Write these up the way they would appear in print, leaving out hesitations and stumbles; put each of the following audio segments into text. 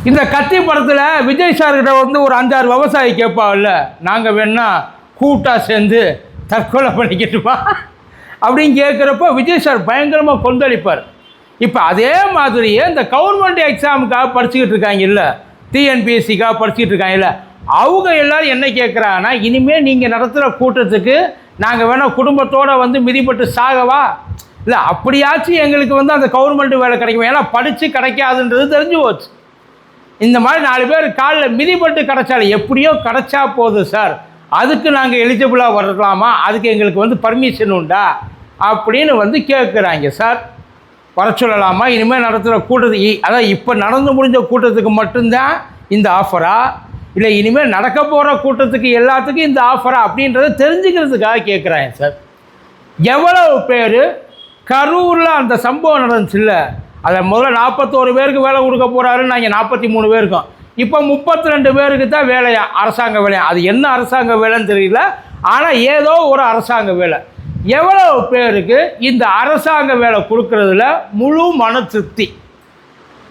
இந்த கத்தி படத்தில் விஜய் சார்கிட்ட வந்து ஒரு 5-6 விவசாயி கேட்பாங்கல்ல, நாங்கள் வேணா கூட்டாக சேர்ந்து தற்கொலை பண்ணிக்கிட்டுமா அப்படின்னு கேட்குறப்போ விஜய் சார் பயங்கரமாக கொந்தளிப்பார். இப்போ அதே மாதிரியே இந்த கவர்மெண்ட் எக்ஸாமுக்காக படிச்சுக்கிட்டு இருக்காங்கல்ல, டிஎன்பிஎஸ்சிக்காக படிச்சுக்கிட்டு இருக்காங்கல்ல, அவங்க எல்லோரும் என்ன கேட்குறாங்கன்னா, இனிமேல் நீங்கள் நடத்துகிற கூட்டத்துக்கு நாங்கள் வேணால் குடும்பத்தோடு வந்து மிதிப்பட்டு சாகவா, இல்லை அப்படியாச்சும் எங்களுக்கு வந்து அந்த கவர்மெண்ட் வேலை கிடைக்கும், ஏன்னா படித்து கிடைக்காதுன்றது தெரிஞ்சு போச்சு. இந்த மாதிரி 4 பேர் காலில் மிதிப்பட்டு கிடைச்சாலும் எப்படியோ கிடைச்சா போதும் சார், அதுக்கு நாங்கள் எலிஜிபிளாக வரலாமா, அதுக்கு எங்களுக்கு வந்து பர்மிஷன் உண்டா அப்படின்னு வந்து கேட்குறாங்க. சார் வர சொல்லலாமா, இனிமேல் நடத்துகிற கூட்டத்துக்கு, அதான் இப்போ நடந்து முடிஞ்ச கூட்டத்துக்கு மட்டும்தான் இந்த ஆஃபரா, இல்லை இனிமேல் நடக்க போகிற கூட்டத்துக்கு எல்லாத்துக்கும் இந்த ஆஃபரா அப்படின்றத தெரிஞ்சுக்கிறதுக்காக கேட்குறாங்க. சார் எவ்வளவு பேர் கரூரில் அந்த சம்பவம் நடந்துச்சு இல்லை, அதை முதல்ல 41 பேருக்கு வேலை கொடுக்க போகிறாருன்னு நாங்கள் 43 பேருக்கோம், இப்போ 32 பேருக்கு தான் வேலையா, அரசாங்க வேலையா. அது என்ன அரசாங்க வேலைன்னு தெரியல, ஆனால் ஏதோ ஒரு அரசாங்க வேலை. எவ்வளவு பேருக்கு இந்த அரசாங்க வேலை கொடுக்கறதுல முழு மன திருப்தி,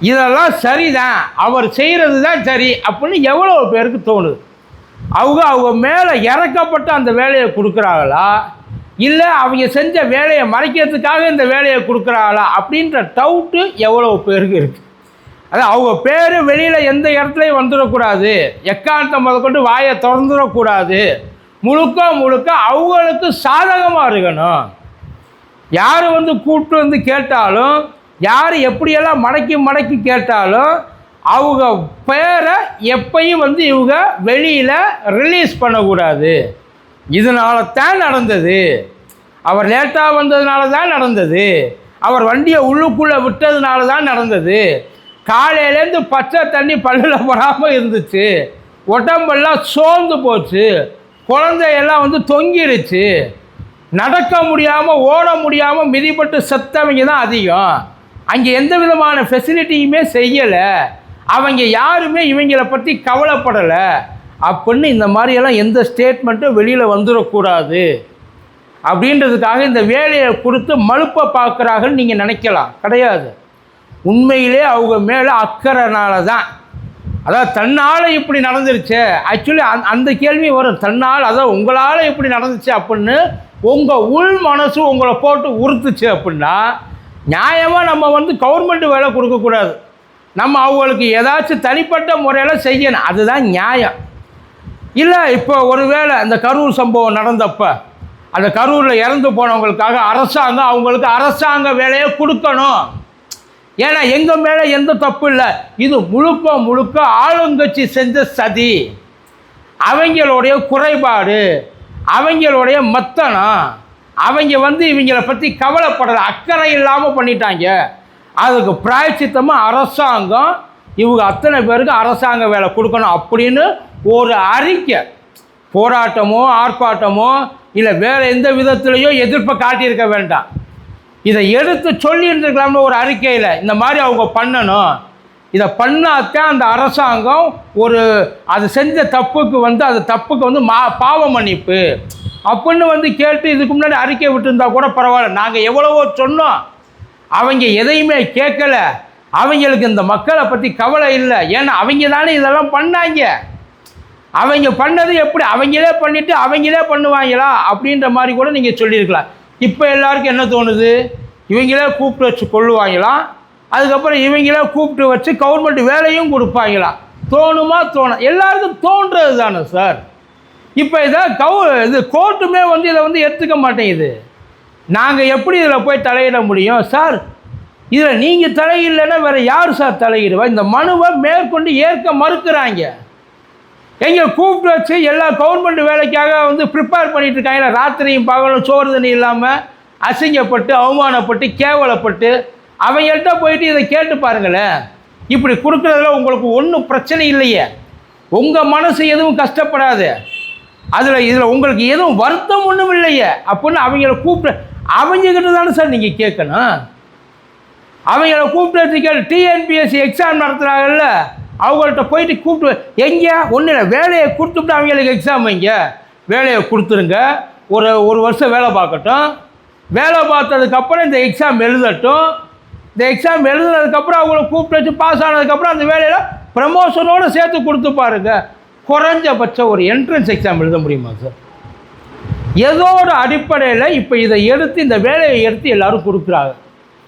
இதெல்லாம் சரிதான், அவர் செய்கிறது தான் சரி அப்படின்னு எவ்வளோ பேருக்கு தோணுது? அவங்க மேலே இறக்கப்பட்டு அந்த வேலையை கொடுக்குறாங்களா, இல்லை அவங்க செஞ்ச வேலையை மறைக்கிறதுக்காக இந்த வேலையை கொடுக்குறாங்களா அப்படின்ற டவுட்டு எவ்வளோ பேருக்கு இருக்குது. அதான் அவங்க பேர் வெளியில் எந்த இடத்துலையும் வந்துடக்கூடாது, எக்காரணத்தை முதற்கொண்டு வாயை திறந்துடக்கூடாது, முழுக்க அவங்களுக்கு சாதகமாக இருக்கணும். யார் வந்து கூப்பிட்டு வந்து கேட்டாலும், யார் எப்படியெல்லாம் மடக்கி கேட்டாலும் அவங்க பேரை எப்பையும் வந்து இவங்க வெளியில் ரிலீஸ் பண்ணக்கூடாது. இதனால தான் நடந்தது, அவர் லேட்டாக வந்ததுனால தான் நடந்தது, அவர் வண்டியை உள்ளுக்குள்ளே விட்டதுனால தான் நடந்தது, காலையிலேருந்து பச்சை தண்ணி பல்லில் படாமல் இருந்துச்சு, உடம்பெல்லாம் சோர்ந்து போச்சு, குழந்தையெல்லாம் வந்து தொங்கிருச்சு, நடக்க முடியாமல் ஓட முடியாமல் மிதிப்பட்டு செத்தவங்க தான் அதிகம், அங்கே எந்த விதமான ஃபெசிலிட்டியுமே செய்யலை, அவங்க யாருமே இவங்களை பற்றி கவலைப்படலை அப்படின்னு இந்த மாதிரியெல்லாம் எந்த ஸ்டேட்மெண்ட்டும் வெளியில் வந்துடக்கூடாது அப்படின்றதுக்காக இந்த வேலையை கொடுத்து மழுப்ப பார்க்குறாங்கன்னு நீங்கள் நினைக்கலாம். கிடையாது, உண்மையிலே அவங்க மேலே அக்கறைனால தான். அதாவது தன்னால் இப்படி நடந்துருச்சு, ஆக்சுவலி அந்த கேள்வி வரும், தன்னால் அதான் உங்களால் இப்படி நடந்துச்சு அப்படின்னு உங்கள் உள் மனசு உங்களை போட்டு உறுத்துச்சு அப்படின்னா நியாயமாக நம்ம வந்து கவர்மெண்ட் வேலை கொடுக்கக்கூடாது, நம்ம அவங்களுக்கு ஏதாச்சும் தனிப்பட்ட முறையில் செய்யணும், அதுதான் நியாயம். இல்லை இப்போ ஒருவேளை இந்த கரூர் சம்பவம் நடந்தப்போ அந்த கரூரில் இறந்து போனவங்களுக்காக அரசாங்கம் அவங்களுக்கு அரசாங்க வேலையை கொடுக்கணும், ஏன்னா எங்கள் மேலே எந்த தப்பு இல்லை, இது முழுக்க ஆளுங்கட்சி செஞ்ச சதி, அவங்களுடைய குறைபாடு, அவங்களுடைய மத்தனம், அவங்க வந்து இவங்களை பற்றி கவலைப்படலை, அக்கறை இல்லாமல் பண்ணிட்டாங்க, அதுக்கு பிராயச்சித்தமாக அரசாங்கம் இவங்க அத்தனை பேருக்கு அரசாங்க வேலை கொடுக்கணும் அப்படின்னு ஒரு அறிக்கை, போராட்டமோ ஆர்ப்பாட்டமோ இல்லை வேறு எந்த விதத்துலேயோ எதிர்ப்பை காட்டியிருக்க வேண்டாம், இதை எடுத்து சொல்லியிருந்துருக்கலாம்னு ஒரு அறிக்கையில் இந்த மாதிரி அவங்க பண்ணணும், இதை பண்ணாதான் அந்த அரசாங்கம் ஒரு அது செஞ்ச தப்புக்கு வந்து அது தப்புக்கு வந்து பாவ மன்னிப்பு அப்படின்னு வந்து கேட்டு இதுக்கு முன்னாடி அறிக்கை விட்டுருந்தா கூட பரவாயில்ல. நாங்கள் எவ்வளவோ சொன்னோம், அவங்க எதையுமே கேட்கலை, அவங்களுக்கு இந்த மக்களை பற்றி கவலை இல்லை, ஏன்னா அவங்க தானே இதெல்லாம் பண்ணாங்க, அவங்க பண்ணது எப்படி அவங்களே பண்ணிவிட்டு அவங்களே பண்ணுவாங்களா அப்படின்ற மாதிரி கூட நீங்கள் சொல்லியிருக்கலாம். இப்போ எல்லாருக்கும் என்ன தோணுது, இவங்களே கூப்பிட்டு வச்சு கொள்ளுவாங்களாம், அதுக்கப்புறம் இவங்களே கூப்பிட்டு வச்சு கவர்மெண்ட் வேலையும் கொடுப்பாங்களாம், தோணுமா எல்லாருக்கும் தோன்றது தானே சார். இப்போ இதை இது கோர்ட்டுமே வந்து இதை வந்து எடுத்துக்க மாட்டேங்குது, நாங்கள் எப்படி இதில் போய் தலையிட முடியும் சார், இதில் நீங்கள் தலையிடலைன்னா வேறு யார் சார் தலையிடுவா, இந்த மனுவை மேற்கொண்டு ஏற்க மறுக்கிறாங்க, எங்கே கூப்பிட்டு வச்சு எல்லா கவர்மெண்ட் வேலைக்காக வந்து ப்ரிப்பேர் பண்ணிகிட்டு இருக்காங்க, ராத்திரியும் பகலும் சோறு தண்ணி இல்லாமல் அசிங்கப்பட்டு அவமானப்பட்டு கேவலப்பட்டு அவங்கள்ட்ட போயிட்டு இதை கேட்டு பாருங்களேன், இப்படி கொடுக்குறதுல உங்களுக்கு ஒன்றும் பிரச்சனை இல்லையே, உங்கள் மனசு எதுவும் கஷ்டப்படாது, இதில் உங்களுக்கு எதுவும் வருத்தம் ஒன்றும் இல்லையே அப்படின்னு அவங்கள கூப்பிட்டு அவங்கக்கிட்ட தானே சார் நீங்கள் கேட்கணும், அவங்கள கூப்பிட்டு டிஎன்பிஎஸ்சி எக்ஸாம் நடத்துகிறாங்கல்ல அவங்கள்ட்ட போயிட்டு கூப்பிட்டு எங்கே ஒன்றும் இல்லை வேலையை கொடுத்துட்டு அவங்களுக்கு எக்ஸாம் வைங்க, வேலையை கொடுத்துருங்க, ஒரு வருஷம் வேலை பார்க்கட்டும், வேலை பார்த்ததுக்கப்புறம் இந்த எக்ஸாம் எழுதட்டும், இந்த எக்ஸாம் எழுதுனதுக்கப்புறம் அவங்கள கூப்பிட்டு வச்சு பாஸ் ஆனதுக்கப்புறம் அந்த வேலையில் ப்ரமோஷனோடு சேர்த்து கொடுத்து பாருங்க. குறைஞ்சபட்சம் ஒரு என்ட்ரன்ஸ் எக்ஸாம் எழுத முடியுமா சார்? ஏதோ ஒரு அடிப்படையில் இப்போ இதை எடுத்து இந்த வேலையை எடுத்து எல்லோரும் கொடுக்குறாங்க.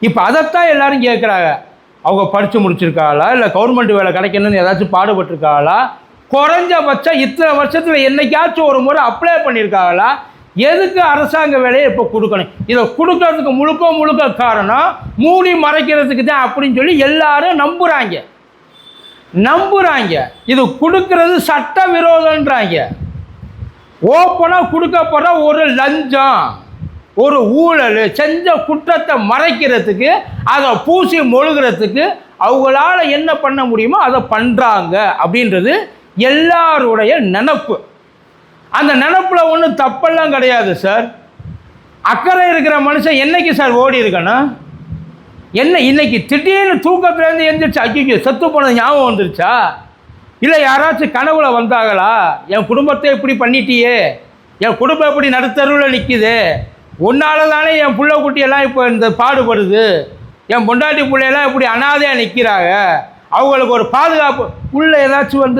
இப்போ அதைத்தான் எல்லோரும் கேட்குறாங்க. அவங்க படித்து முடிச்சிருக்காங்களா, இல்லை கவர்மெண்ட் வேலை கிடைக்கணும்னு ஏதாச்சும் பாடுபட்டிருக்காங்களா, குறைஞ்சபட்சம் இத்தனை வருஷத்தில் என்னைக்காச்சும் ஒரு முறை அப்ளை பண்ணியிருக்காங்களா, எதுக்கு அரசாங்க வேலையை இப்போ கொடுக்கணும்? இதை கொடுக்கறதுக்கு முழுக்க காரணம் மூடி மறைக்கிறதுக்கு தான் அப்படின்னு சொல்லி எல்லாரும் நம்புகிறாங்க. இது கொடுக்கறது சட்ட விரோதன்றாங்க. ஓப்பனாக கொடுக்கப்படுற ஒரு லஞ்சம், ஒரு ஊழல், செஞ்ச குற்றத்தை மறைக்கிறதுக்கு, அதை பூசி மொழுகிறதுக்கு அவங்களால என்ன பண்ண முடியுமோ அதை பண்ணுறாங்க அப்படின்றது எல்லாருடைய நினப்பு. அந்த நினப்பில் ஒன்றும் தப்பெல்லாம் கிடையாது சார். அக்கறை இருக்கிற மனுஷன் என்னைக்கு சார் ஓடி இருக்கணும்? என்ன இன்னைக்கு திடீர்னு தூக்கத்துலேருந்து எழுந்திரிச்சு ஐயோ செத்து போனது ஞாபகம் வந்துருச்சா? இல்லை யாராச்சும் கனவுல வந்தாங்களா, என் குடும்பத்தை இப்படி பண்ணிட்டியே, என் குடும்பம் இப்படி நடுத்தருவில் நிற்கிது, ஒன்னால தானே என் புள்ள குட்டியெல்லாம் இப்போ இந்த பாடுபடுது, என் பொண்டாட்டி பிள்ளையெல்லாம் இப்படி அனாதையாக நிற்கிறாங்க, அவங்களுக்கு ஒரு பாதுகாப்பு உள்ள ஏதாச்சும்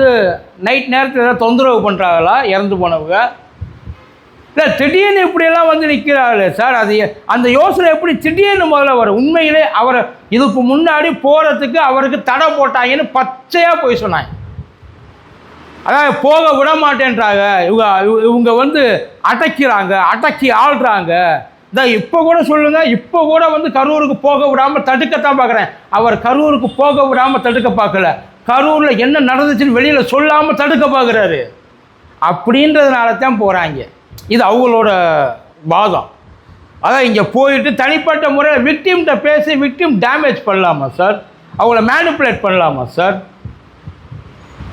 நைட் நேரத்தில் ஏதாவது தொந்தரவு பண்ணுறாங்களா இறந்து போனவங்க? இல்லை திடீர்னு இப்படியெல்லாம் நிற்கிறாங்களே சார், அது அந்த யோசனை எப்படி திடீர்னு முதல்ல வரும்? உண்மையிலே அவரை இதுக்கு முன்னாடி போகிறதுக்கு அவருக்கு தடை போட்டாங்கன்னு பச்சையாக போய் சொன்னாங்க. அதாவது போக விட மாட்டேன்றாங்க, இவங்க அடக்கிறாங்க, அடக்கி ஆள்றாங்க. இப்போ கூட சொல்லுங்கள், இப்போ கூட கரூருக்கு போக விடாமல் தடுக்கத்தான் பார்க்குறேன். அவர் கரூருக்கு போக விடாமல் தடுக்க பார்க்கல, கரூரில் என்ன நடந்துச்சுன்னு வெளியில் சொல்லாமல் தடுக்க பார்க்குறாரு. அப்படின்றதுனால தான் போகிறாங்க. இது அவங்களோட வாதம். அதான் இங்கே போயிட்டு தனிப்பட்ட முறையில் விக்டிம்கிட்ட பேசி விக்டிம் டேமேஜ் பண்ணலாமா சார்? அவங்கள மேனிப்புலேட் பண்ணலாமா சார்?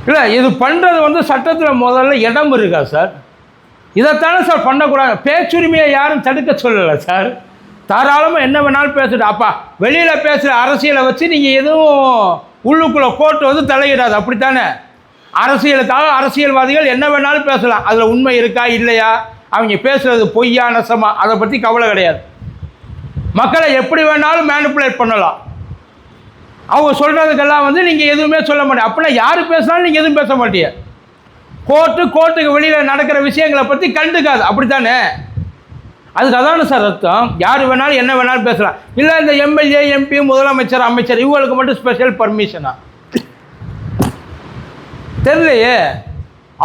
இல்லை, இது பண்ணுறது சட்டத்தில் முதல்ல இடம் இருக்கா சார்? இதைத்தானே சார் பண்ணக்கூடாது. பேச்சுரிமையை யாரும் தடுக்க சொல்லலை சார். தாராளமாக என்ன வேணாலும் பேசுட்டு, அப்பா வெளியில் பேசுகிற அரசியலை வச்சு நீங்கள் எதுவும் உள்ளுக்குள்ளே கோர்ட்டு தலையிடாது, அப்படித்தானே? அரசியலுக்காக அரசியல்வாதிகள் என்ன வேணாலும் பேசலாம். அதில் உண்மை இருக்கா இல்லையா, அவங்க பேசுகிறது பொய்யா நெசமா, அதை பற்றி கவலை கிடையாது. மக்களை எப்படி வேணாலும் மேனிப்புலேட் பண்ணலாம். அவங்க சொல்கிறதுக்கெல்லாம் நீங்கள் எதுவுமே சொல்ல மாட்டீங்க. அப்படின்னா யார் பேசினாலும் நீங்கள் எதுவும் பேச மாட்டீங்க. கோர்ட்டுக்கு வெளியில் நடக்கிற விஷயங்களை பற்றி கண்டுக்காது, அப்படித்தானே? அதுக்கு அதான சார் அர்த்தம். யார் வேணாலும் என்ன வேணாலும் பேசலாம். இல்லை இந்த எம்எல்ஏ, எம்பி, முதலமைச்சர், அமைச்சர் இவங்களுக்கு மட்டும் ஸ்பெஷல் பர்மிஷனா தெரியலையே.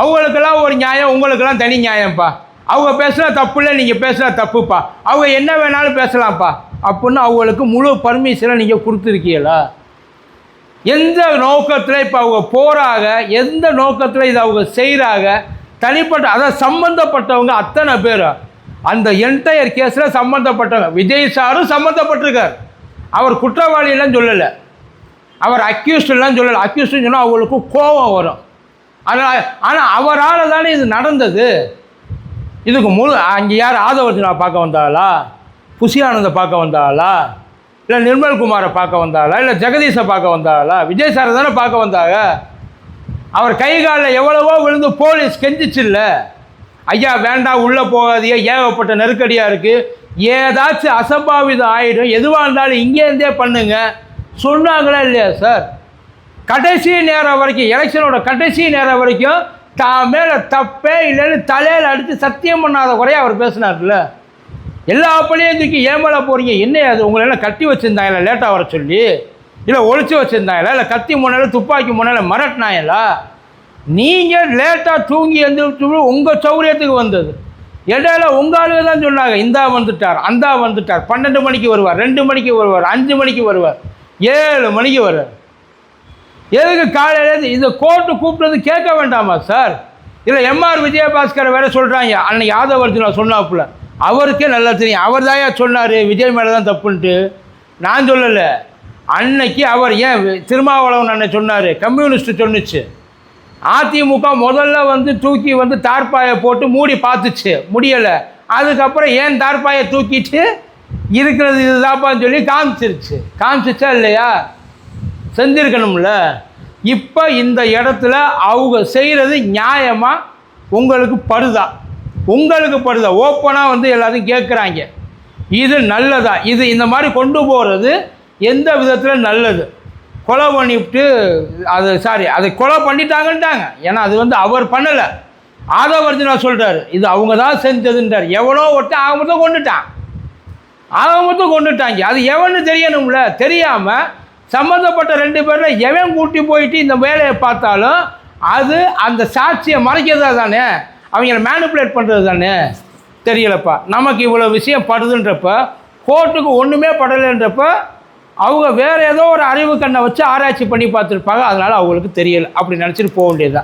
அவங்களுக்கெல்லாம் ஒரு நியாயம், உங்களுக்கெல்லாம் தனி நியாயம்ப்பா. அவங்க பேசுனா தப்பு இல்லை, நீங்கள் பேசுனா தப்புப்பா. அவங்க என்ன வேணாலும் பேசலாம்ப்பா அப்படின்னு அவங்களுக்கு முழு பர்மிஷனை நீங்கள் கொடுத்துருக்கீங்களா? எந்த நோக்கத்தில் இப்போ அவங்க போகிறாங்க, எந்த நோக்கத்தில் இதை அவங்க செய்கிறாங்க, தனிப்பட்ட அதை சம்மந்தப்பட்டவங்க அத்தனை பேர் அந்த என்டையர் கேஸில் சம்மந்தப்பட்டவங்க. விஜய் சாரும் சம்மந்தப்பட்டிருக்கார். அவர் குற்றவாளியெல்லாம் சொல்லலை, அவர் அக்யூஸ்டெல்லாம் சொல்லலை. அக்யூஸ்டுன்னு சொன்னால் அவங்களுக்கு கோபம் வரும். அதனால் ஆனால் அவரால் தானே இது நடந்தது. இதுக்கு அங்கே யார் ஆதவர்ஜுனா பார்க்க வந்தாளா, புஷி ஆனந்தை பார்க்க வந்தாளா, இல்லை நிர்மல்குமாரை பார்க்க வந்தாளா, இல்லை ஜெகதீஷை பார்க்க வந்தாளா? விஜய் சாரை தானே பார்க்க வந்தாங்க. அவர் கை காலில் எவ்வளவோ விழுந்து போலீஸ் கெஞ்சிச்சு இல்லை, ஐயா வேண்டாம் உள்ளே போகாதீங்க, ஏகப்பட்ட நெருக்கடியாக இருக்குது, ஏதாச்சும் அசம்பாவிதம் ஆகிடும், எதுவாக இருந்தாலும் இங்கேருந்தே பண்ணுங்க சொன்னாங்களா இல்லையா சார்? கடைசி நேரம் வரைக்கும், எலெக்ஷனோட கடைசி நேரம் வரைக்கும் தான் மேலே தப்பே இல்லைன்னு தலையில் அடித்து சத்தியம் பண்ணாத குறைய அவர் பேசினார்ல. எல்லா அப்படியும் தூக்கி ஏமால போகிறீங்க, என்ன அது உங்களெல்லாம் கட்டி வச்சுருந்தாங்களா லேட்டாக வர சொல்லி, இல்லை ஒழிச்சு வச்சுருந்தாங்களா, இல்லை கத்தி முனையில் துப்பாக்கி முனையில் மிரட்டினாங்களா? நீங்கள் லேட்டாக தூங்கி எழுந்து உங்கள் சௌரியத்துக்கு வந்தது. இடையில உங்கள் ஆளுங்க தான் சொன்னாங்க, இந்தா வந்துட்டார், அந்தா வந்துட்டார், 12 மணிக்கு வருவார், 2 மணிக்கு வருவார், 5 மணிக்கு வருவார், 7 மணிக்கு வருவார். எதுக்கு காலையில் இந்த கோர்ட்டு கூப்பிட்றது கேட்க வேண்டாமா சார்? இல்லை எம்ஆர் விஜயபாஸ்கர் வேறு சொல்கிறாங்க, அன்னைக்கு யாதவர்ஜுனா சொன்னாப்புல, அவருக்கே நல்லா தெரியும், அவர் தான் சொன்னார் விஜய் மேலே தான் தப்புன்ட்டு. நான் சொல்லலை, அன்னைக்கு அவர் ஏன் திருமாவளவன் அன்னை சொன்னார், கம்யூனிஸ்ட்டு சொன்னிச்சு. அதிமுக முதல்ல தூக்கி தார்பாயை போட்டு மூடி பார்த்துச்சு, முடியலை. அதுக்கப்புறம் ஏன் தார்பாயை தூக்கிட்டு இருக்கிறது இதுதாப்பான்னு சொல்லி காமிச்சிச்சா இல்லையா? செஞ்சுருக்கணும்ல. இப்போ இந்த இடத்துல அவங்க செய்கிறது நியாயமாக உங்களுக்கு படுதா ஓப்பனாக எல்லாத்தையும் கேட்குறாங்க. இது நல்லதா? இது இந்த மாதிரி கொண்டு போகிறது எந்த விதத்தில் நல்லது. கொலை பண்ணிவிட்டு அதை கொலை பண்ணிட்டாங்கன்ட்டாங்க. ஏன்னா அது வந்து அவர் பண்ணலை, ஆதவர்ஜுனா சொல்கிறார் இது அவங்க தான் செஞ்சதுன்றார். எவனோ ஒருத்தன் ஆக மொத்தம் கொண்டுட்டாங்க. அது எவன்னு தெரியணும்ல. தெரியாமல் சம்மந்தப்பட்ட 2 பேரில் எவன் கூட்டி போயிட்டு இந்த வேலையை பார்த்தாலும் அது அந்த சாட்சியை மறைக்கிறதா தானே, அவங்கள மேனிப்புலேட் பண்ணுறது தானே. தெரியலப்பா. நமக்கு இவ்வளோ விஷயம் படுதுன்றப்ப, கோர்ட்டுக்கு ஒன்றுமே படலைன்றப்ப அவங்க வேறு ஏதோ ஒரு அறிவு கண்ணை வச்சு ஆராய்ச்சி பண்ணி பார்த்துருப்பாங்க. அதனால் அவங்களுக்கு தெரியலை. அப்படி நினச்சிட்டு போக வேண்டியது தான்.